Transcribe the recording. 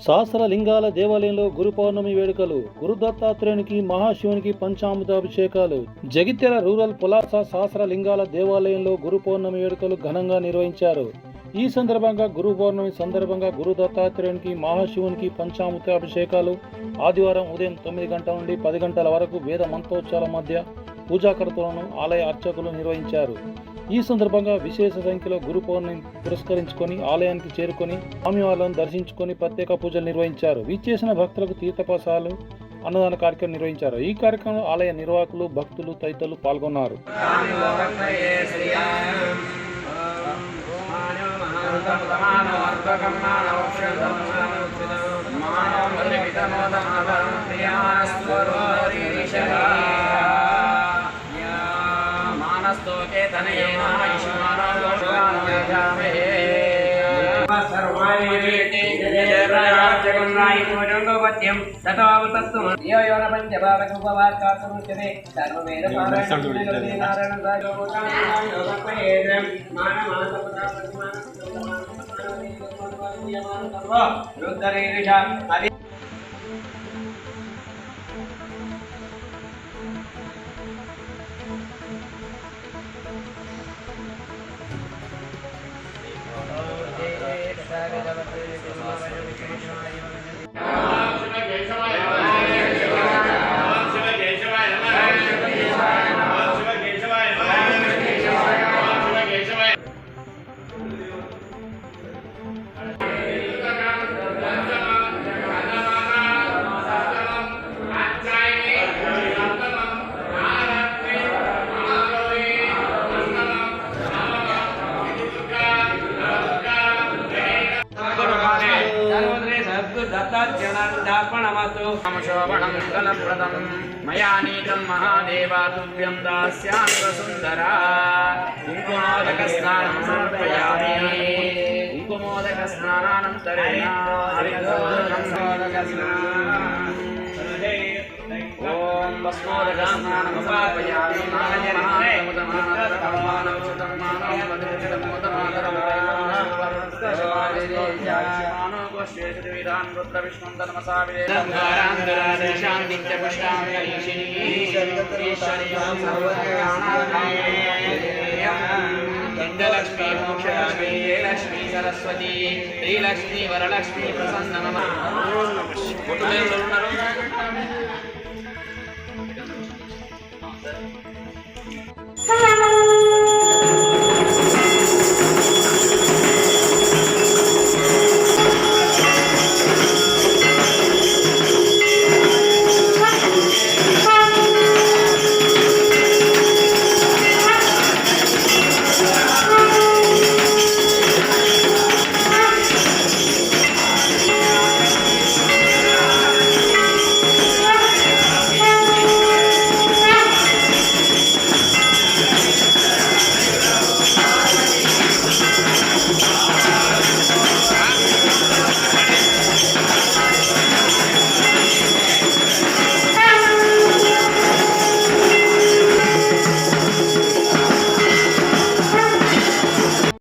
సహస్రలింగాల దేవాలయంలో గురు పౌర్ణమి వేడుకలు. గురు దత్తాత్రేయునికి మహాశివునికి పంచామృతాభిషేకాలు. జగిత్యాల రూరల్ పులాస సహస్రలింగాల దేవాలయంలో గురు పౌర్ణమి వేడుకలు ఘనంగా నిర్వహించారు. ఈ సందర్భంగా గురు పౌర్ణమి సందర్భంగా గురు దత్తాత్రేయునికి మహాశివునికి పంచామృతాభిషేకాలు ఆదివారం ఉదయం 9 గంటల నుండి 10 గంటల వరకు వేద మంత్రోచ్చాల మధ్య పూజాకర్తలను ఆలయ అర్చకులు నిర్వహించారు. ఈ సందర్భంగా విశేష సంఖ్యలో గురు పౌర్ణమి పురస్కరించుకొని ఆలయానికి చేరుకొని స్వామివార్లను దర్శించుకొని ప్రత్యేక పూజలు నిర్వహించారు. విచ్చేసిన భక్తులకు తీర్థప్రసాదాలు, అన్నదాన కార్యక్రమం నిర్వహించారు. ఈ కార్యక్రమంలో ఆలయ నిర్వాహకులు, భక్తులు తదితరులు పాల్గొన్నారు. शोभनं गलप्रदं मया नीतं महादेवा तुभ्यं दास्यामि वसुन्धरा कुङ्कुमोदकस्नानं समर्पयामि कुङ्कुमोदकस्नानानन्तरेण ॐ भस्मोदकस्नानमुपापयामि लक्ष्मी मोक्षलक्ष्मी लक्ष्मी सरस्वती श्रीलक्ष्मी वरलक्ष्मी प्रसन्न